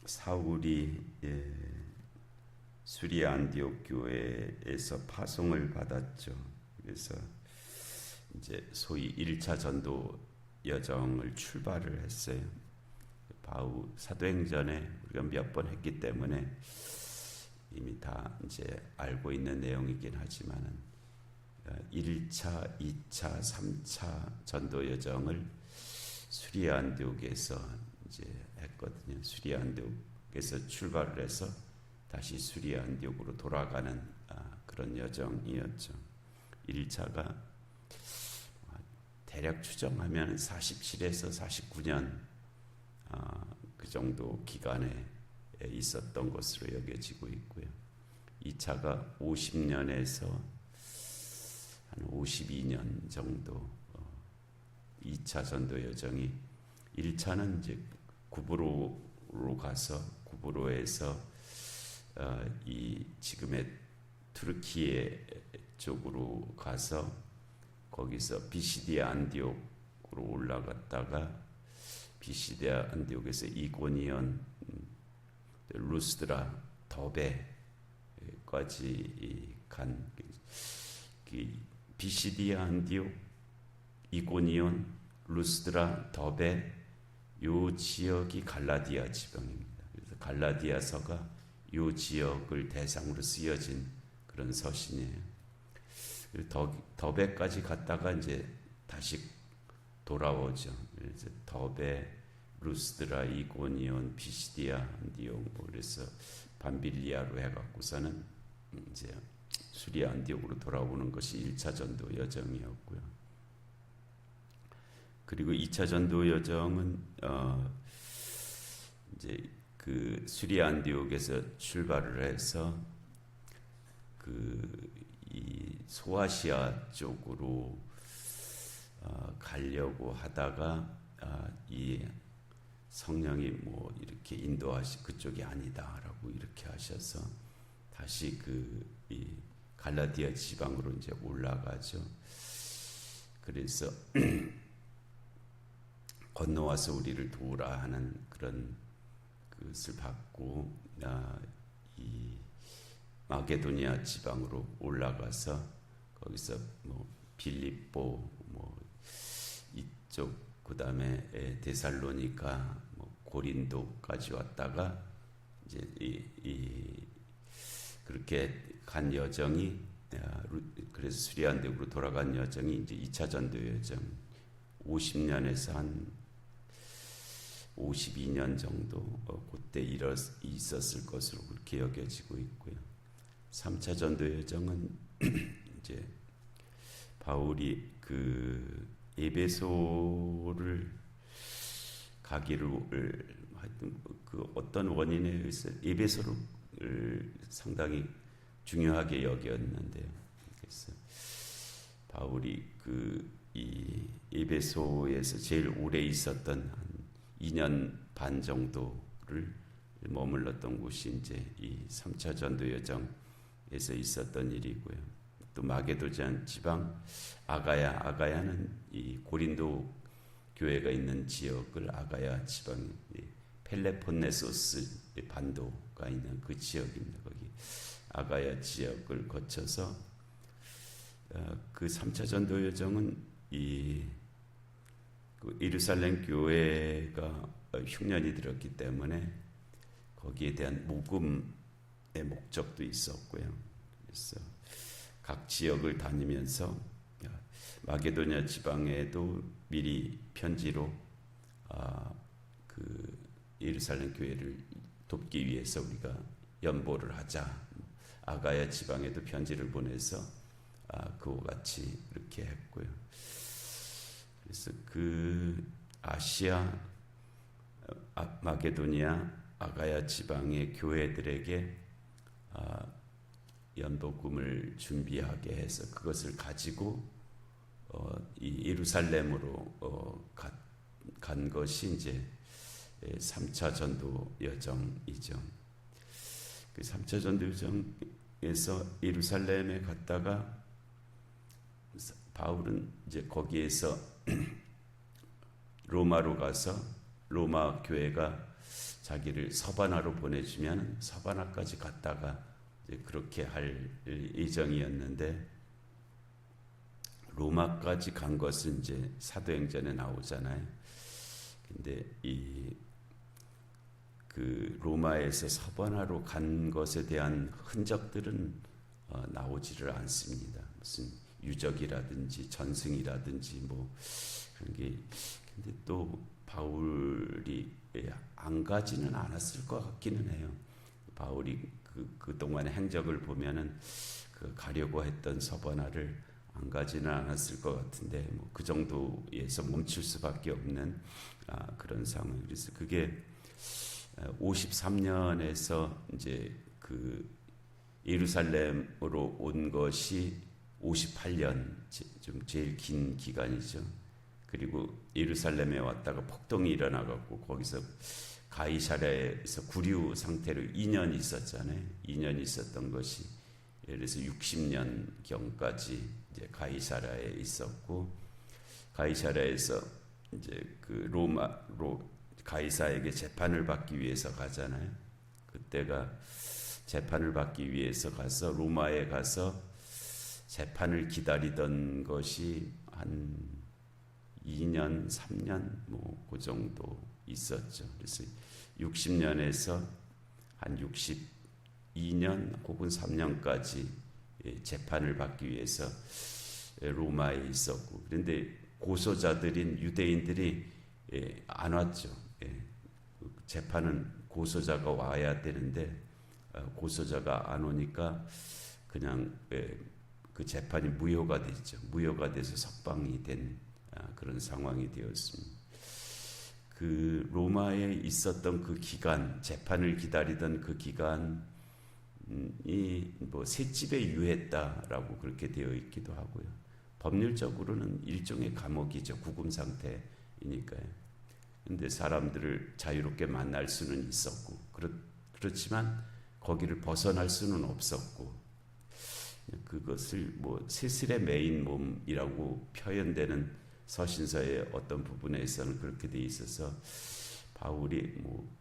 사울이 수리아 안디옥 교회에서 파송을 받았죠. 그래서 이제 소위 1차 전도 여정을 출발을 했어요. 바울 사도행전에 우리가 몇 번 했기 때문에 이미 다 이제 알고 있는 내용이긴 하지만은 1차, 2차, 3차 전도 여정을 수리아 안디옥에서 이제 했거든요. 수리아 안디옥에서 출발을 해서 다시 수리아 안디옥으로 돌아가는 그런 여정이었죠. 1차가 대략 추정하면 47에서 49년 그 정도 기간에 있었던 것으로 여겨지고 있고요. 2차가 50년에서 한 52년 정도 2차 전도 여정이 1차는 이제 구브로로 가서 구브로에서 이 지금의 투르키예 쪽으로 가서 거기서 비시디아 안디옥으로 올라갔다가 비시디아 안디옥에서 이고니온, 루스드라, 더베까지 간 비시디아 안디옥, 이고니온, 루스드라, 더베 요 지역이 갈라디아 지방입니다. 그래서 갈라디아서가 요 지역을 대상으로 쓰여진 그런 서신이에요. 더베까지 갔다가 이제 다시 돌아오죠. 그래서 더베, 루스드라, 이고니온, 비시디아 안디옥, 그래서 밤빌리아로 해갖고서는 이제 수리아 안디옥으로 돌아오는 것이 1차 전도 여정이었고요. 그리고 2차 전도 여정은 이제 그 수리아 안디옥에서 출발을 해서 이 소아시아 쪽으로 가려고 하다가 이 성령이 뭐 이렇게 인도하시 그쪽이 아니다라고 이렇게 하셔서 다시 이 갈라디아 지방으로 이제 올라가죠. 그래서 건너와서 우리를 도우라 하는 그런 것을 받고 이 마게도니아 지방으로 올라가서 거기서 뭐 빌립보 뭐 이쪽 그다음에 데살로니가 뭐 고린도까지 왔다가 이제 그렇게 간 여정이 그래서 수리아 안디옥으로 돌아간 여정이 이제 2차 전도 여정 50년에서 한 52년 정도 그때 있었을 것으로 그렇게 여겨지고 있고요. 3차 전도 여정은 이제 바울이 그 에베소를 가기를 하여튼 그 어떤 원인에 의해서 에베소를 상당히 중요하게 여겼는데요. 그래서 바울이 이 에베소에서 제일 오래 있었던 한 2년 반 정도를 머물렀던 곳이 이제 이 3차 전도 여정에서 있었던 일이고요. 또 마게도니아 지방 아가야는 이 고린도 교회가 있는 지역을 아가야 지방 펠레폰네소스 반도가 있는 그 지역입니다. 거기 아가야 지역을 거쳐서 그 3차 전도 여정은 그 예루살렘 교회가 흉년이 들었기 때문에 거기에 대한 모금의 목적도 있었고요. 그래서 각 지역을 다니면서 마게도니아 지방에도 미리 편지로 그 예루살렘 교회를 돕기 위해서 우리가 연보를 하자. 아가야 지방에도 편지를 보내서 그와 같이 이렇게 했고요. 그래서 그 아시아, 마게도니아, 아가야 지방의 교회들에게 연복금을 준비하게 해서 그것을 가지고 이 예루살렘으로 간 것이 이제 3차 전도 여정이죠. 그 3차 전도 여정에서 예루살렘에 갔다가 바울은 이제 거기에서 로마로 가서 로마 교회가 자기를 서바나로 보내주면 서바나까지 갔다가 이제 그렇게 할 예정이었는데 로마까지 간 것은 이제 사도행전에 나오잖아요. 근데 그 로마에서 서바나로 간 것에 대한 흔적들은 나오지를 않습니다. 무슨 유적이라든지 전승이라든지 뭐 그런 게. 근데 또 바울이 안 가지는 않았을 것 같기는 해요. 바울이 그 동안의 행적을 보면은 그 가려고 했던 서바나를 안 가지는 않았을 것 같은데 뭐 그 정도에서 멈출 수밖에 없는 그런 상황. 그래서 그게 53년에서 이제 그 예루살렘으로 온 것이 58년, 좀 제일 긴 기간이죠. 그리고 예루살렘에 왔다가 폭동이 일어나갖고 거기서 가이사랴에서 구류 상태로 2년 있었잖아요. 2년 있었던 것이 그래서 60년경까지 이제 가이사랴에 있었고, 가이사랴에서 이제 그 로마로 가이사에게 재판을 받기 위해서 가잖아요. 그때가 재판을 받기 위해서 가서 로마에 가서 재판을 기다리던 것이 한 2년, 3년 뭐 그 정도 있었죠. 그래서 60년에서 한 62년 혹은 3년까지 재판을 받기 위해서 로마에 있었고, 그런데 고소자들인 유대인들이 안 왔죠. 재판은 고소자가 와야 되는데 고소자가 안 오니까 그냥 그 재판이 무효가 됐죠. 무효가 돼서 석방이 된 그런 상황이 되었습니다. 그 로마에 있었던 그 기간, 재판을 기다리던 그 기간이 뭐 셋집에 유했다라고 그렇게 되어 있기도 하고요. 법률적으로는 일종의 감옥이죠. 구금 상태이니까요. 근데 사람들을 자유롭게 만날 수는 있었고, 그렇지만 거기를 벗어날 수는 없었고, 그것을 뭐 세슬의 메인 몸이라고 표현되는 서신서의 어떤 부분에서는 그렇게 돼 있어서 바울이 뭐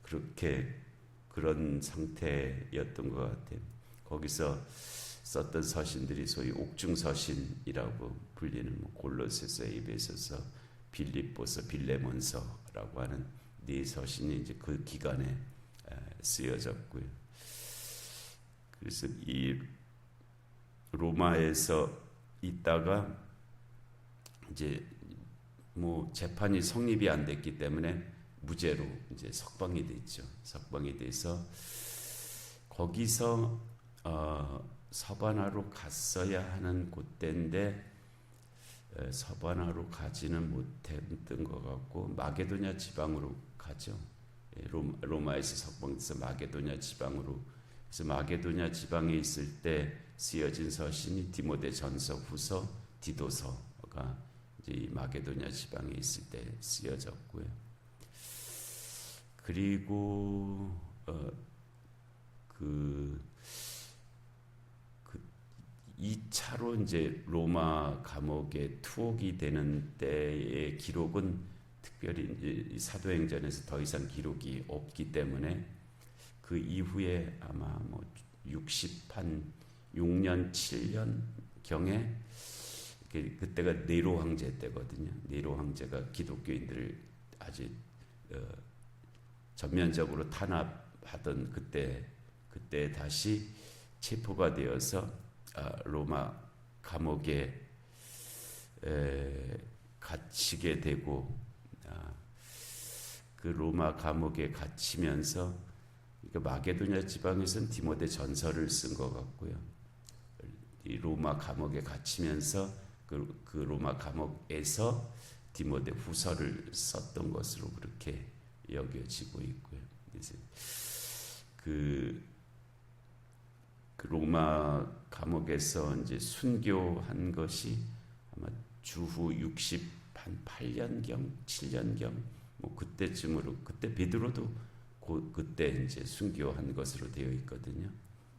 그렇게 그런 상태였던 것 같아요. 거기서 썼던 서신들이 소위 옥중 서신이라고 불리는 뭐 골로새서, 에베소서, 빌립보서, 빌레몬서라고 하는 네 서신이 이제 그 기간에 쓰여졌고요. 그래서 이 로마에서 있다가 이제 뭐 재판이 성립이 안 됐기 때문에 무죄로 이제 석방이 됐죠. 석방이 돼서 거기서 서바나로 갔어야 하는 그때인데 서바나로 가지는 못했던 것 같고 마게도냐 지방으로 가죠. 로마에서 석방돼서 마게도냐 지방으로. 그래서 마게도냐 지방에 있을 때 쓰여진 서신이 디모데전서, 후서, 디도서가 이제 이 마게도냐 지방에 있을 때 쓰여졌고요. 그리고 그 2차로 이제 로마 감옥에 투옥이 되는 때의 기록은 특별히 이제 사도행전에서 더 이상 기록이 없기 때문에 그 이후에 아마 뭐 6년 7년 경에 그때가 네로 황제 때거든요. 네로 황제가 기독교인들을 아주 전면적으로 탄압하던 그때 다시 체포가 되어서 로마 감옥에 갇히게 되고, 그 로마 감옥에 갇히면서 마게도냐 지방에서는 디모데 전서를 쓴 것 같고요. 이 로마 감옥에 갇히면서 그 로마 감옥에서 디모데 후서를 썼던 것으로 그렇게 여겨지고 있고요. 그래서 그 로마 감옥에서 이제 순교한 것이 아마 주후 68년경, 7년경 뭐 그때쯤으로, 그때 베드로도 그때 이제 순교한 것으로 되어 있거든요.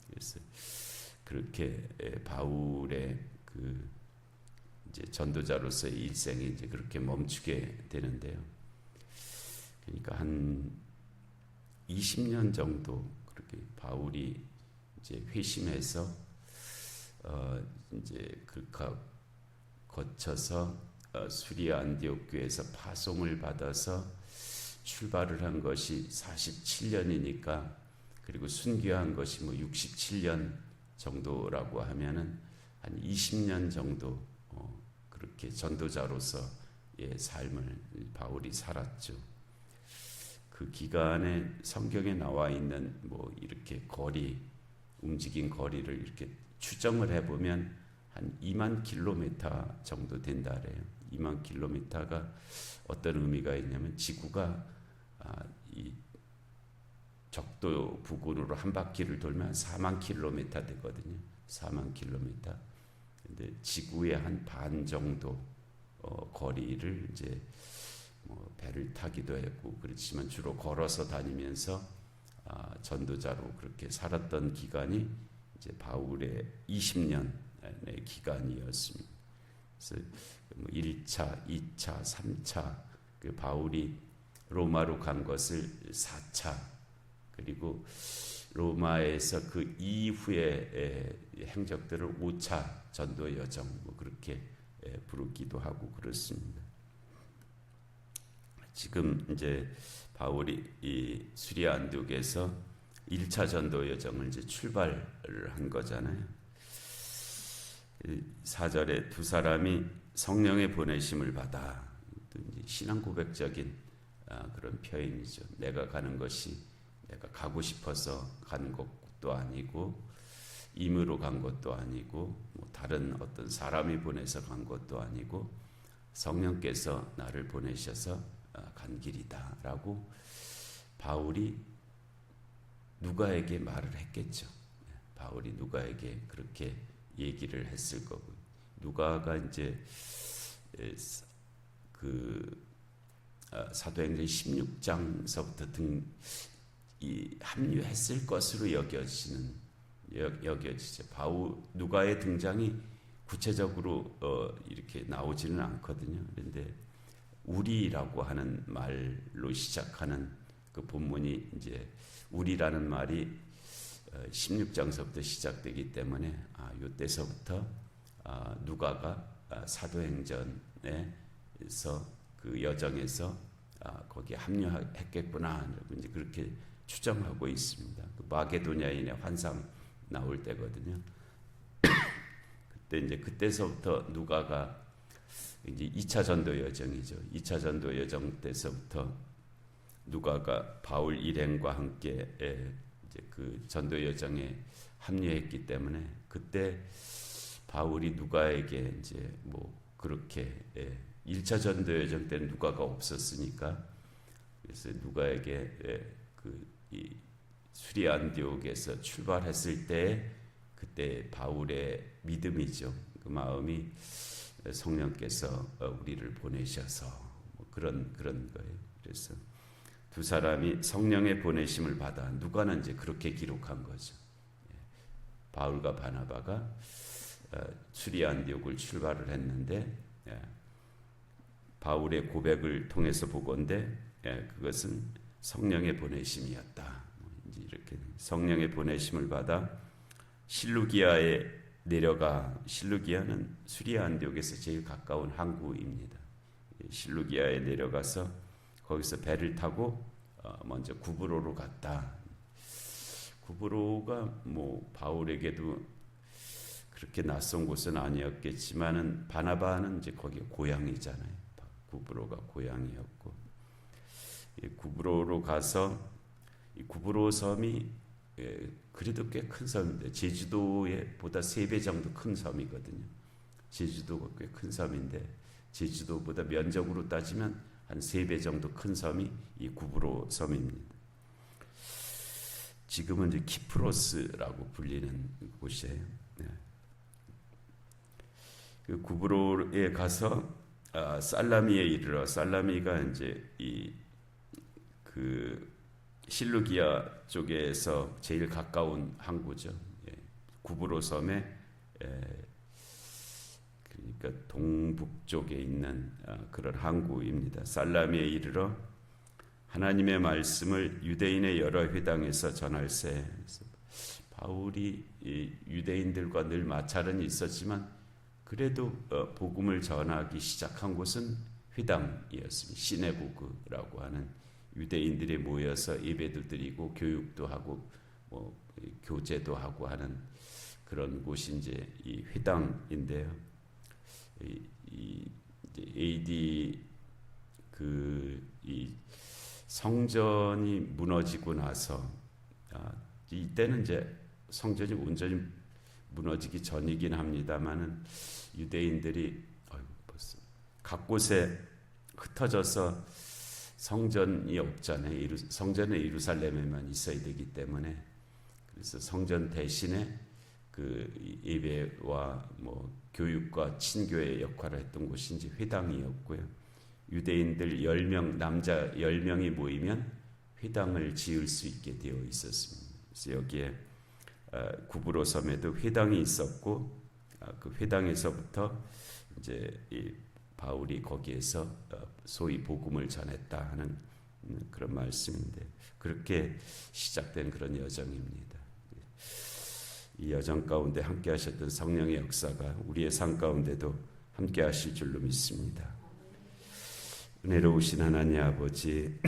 그래서 그렇게 바울의 그 이제 전도자로서의 일생이 이제 그렇게 멈추게 되는데요. 그러니까 한 20년 정도 그렇게 바울이 이제 회심해서 이제 그 거쳐서 수리아 안디옥 교회에서 파송을 받아서 출발을 한 것이 47년이니까, 그리고 순교한 것이 뭐 67년 정도라고 하면은 한 20년 정도 그렇게 전도자로서의 삶을 바울이 살았죠. 그 기간에 성경에 나와 있는 뭐 이렇게 움직인 거리를 이렇게 추정을 해보면 한 2만 킬로미터 정도 된다래요. 2만 킬로미터가 어떤 의미가 있냐면 지구가 이 적도 부근으로 한 바퀴를 돌면 4만 킬로미터 되거든요. 4만 킬로미터. 근데 지구의 한 반 정도 거리를 이제 뭐 배를 타기도 했고 그렇지만 주로 걸어서 다니면서 전도자로 그렇게 살았던 기간이 이제 바울의 20년의 기간이었습니다. 그래서 1차, 2차, 3차 그 바울이 로마로 간 것을 4차, 그리고 로마에서 그 이후의 행적들을 5차 전도 여정 뭐 그렇게 부르기도 하고 그렇습니다. 지금 이제 바울이 이 수리아 안디옥에서 1차 전도 여정을 이제 출발을 한 거잖아요. 4절에 두 사람이 성령의 보내심을 받아, 신앙 고백적인 그런 표현이죠. 내가 가는 것이 내가 가고 싶어서 간 것도 아니고 임의로 간 것도 아니고 뭐 다른 어떤 사람이 보내서 간 것도 아니고 성령께서 나를 보내셔서 간 길이다 라고 바울이 누가에게 말을 했겠죠. 바울이 누가에게 그렇게 얘기를 했을 거고, 누가가 이제 그 사도행전 16장서부터 합류했을 것으로 여겨지죠. 누가의 등장이 구체적으로 이렇게 나오지는 않거든요. 그런데 우리라고 하는 말로 시작하는 그 본문이 이제 우리라는 말이 16장서부터 시작되기 때문에 이때서부터 누가가 사도행전에서 그 여정에서 거기에 합류했겠구나 이제 그렇게 추정하고 있습니다. 그 마게도냐인의 환상 나올 때거든요. 그때서부터 누가가 이제 2차 전도 여정이죠. 2차 전도 여정 때서부터 누가가 바울 일행과 함께 이제 그 전도 여정에 합류했기 때문에 그때 바울이 누가에게 이제 뭐 그렇게 1차 전도 여정 때는 누가가 없었으니까, 그래서 누가에게 이 수리아 안디옥에서 출발했을 때 그때 바울의 믿음이죠. 그 마음이 성령께서 우리를 보내셔서 뭐 그런 거예요. 그래서 두 사람이 성령의 보내심을 받아, 누가는 이제 그렇게 기록한 거죠. 바울과 바나바가 수리아 안디옥을 출발을 했는데 바울의 고백을 통해서 보건대 그것은 성령의 보내심이었다. 이제 이렇게 성령의 보내심을 받아 실루기아에 내려가, 실루기아는 수리아 안디옥에서 제일 가까운 항구입니다. 실루기아에 내려가서 거기서 배를 타고 먼저 구브로로 갔다. 구브로가 뭐 바울에게도 그렇게 낯선 곳은 아니었겠지만은 바나바는 이제 거기 고향이잖아요. 구브로가 고향이었고, 구브로로 가서 이 구브로 섬이 그래도 꽤 큰 섬인데 제주도에 보다 3배 정도 큰 섬이거든요. 제주도가 꽤 큰 섬인데 제주도보다 면적으로 따지면 한 3배 정도 큰 섬이 이 구브로 섬입니다. 지금은 이제 키프로스라고 불리는 곳이에요. 그 구브로에 가서 살라미에 이르러, 살라미가 이제 그 실루기아 쪽에서 제일 가까운 항구죠. 구브로 섬에 그러니까 동북쪽에 있는 그런 항구입니다. 살라미에 이르러 하나님의 말씀을 유대인의 여러 회당에서 전할세. 바울이 유대인들과 늘 마찰은 있었지만 그래도 복음을 전하기 시작한 곳은 회당이었습니다. 시내고그라고 하는 유대인들이 모여서 예배도 드리고 교육도 하고 교제도 하고 하는 그런 곳이 이제 이 회당인데요. 이 AD 이 성전이 무너지고 나서 이때는 이제 성전이 온전히 무너지기 전이긴 합니다만은 유대인들이 벌써 각 곳에 흩어져서 성전이 없잖아요. 성전은 예루살렘에만 있어야 되기 때문에 그래서 성전 대신에 그 예배와 교육과 친교의 역할을 했던 곳이 이제 회당이었고요. 유대인들 10명, 남자 10명이 모이면 회당을 지을 수 있게 되어 있었습니다. 그래서 여기에 구브로 섬에도 회당이 있었고 그 회당에서부터 이제 이 바울이 거기에서 소위 복음을 전했다 하는 그런 말씀인데 그렇게 시작된 그런 여정입니다. 이 여정 가운데 함께 하셨던 성령의 역사가 우리의 삶 가운데도 함께 하실 줄로 믿습니다. 은혜로우신 하나님 아버지,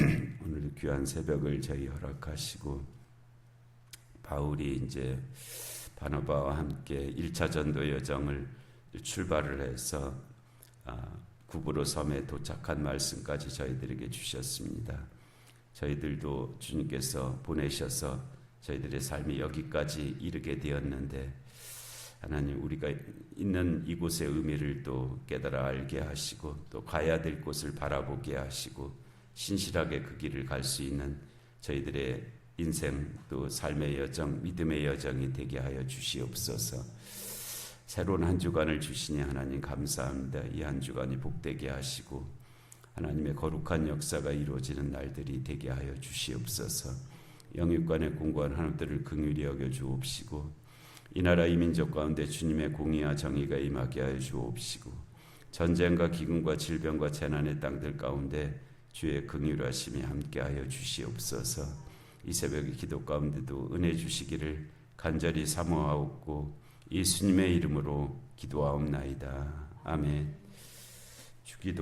오늘 귀한 새벽을 저희 허락하시고 바울이 이제 바나바와 함께 1차 전도 여정을 출발을 해서 구브로 섬에 도착한 말씀까지 저희들에게 주셨습니다. 저희들도 주님께서 보내셔서 저희들의 삶이 여기까지 이르게 되었는데 하나님 우리가 있는 이곳의 의미를 또 깨달아 알게 하시고 또 가야 될 곳을 바라보게 하시고 신실하게 그 길을 갈 수 있는 저희들의 인생 또 삶의 여정, 믿음의 여정이 되게 하여 주시옵소서. 새로운 한 주간을 주시니 하나님 감사합니다. 이 한 주간이 복되게 하시고 하나님의 거룩한 역사가 이루어지는 날들이 되게 하여 주시옵소서. 영육간의 공고한 하나님들을 긍휼히 여겨 주옵시고 이 나라 이 민족 가운데 주님의 공의와 정의가 임하게 하여 주옵시고 전쟁과 기근과 질병과 재난의 땅들 가운데 주의 긍휼하심이 함께하여 주시옵소서. 이 새벽의 기도 가운데도 은혜 주시기를 간절히 사모하옵고 예수님의 이름으로 기도하옵나이다. 아멘. 주기도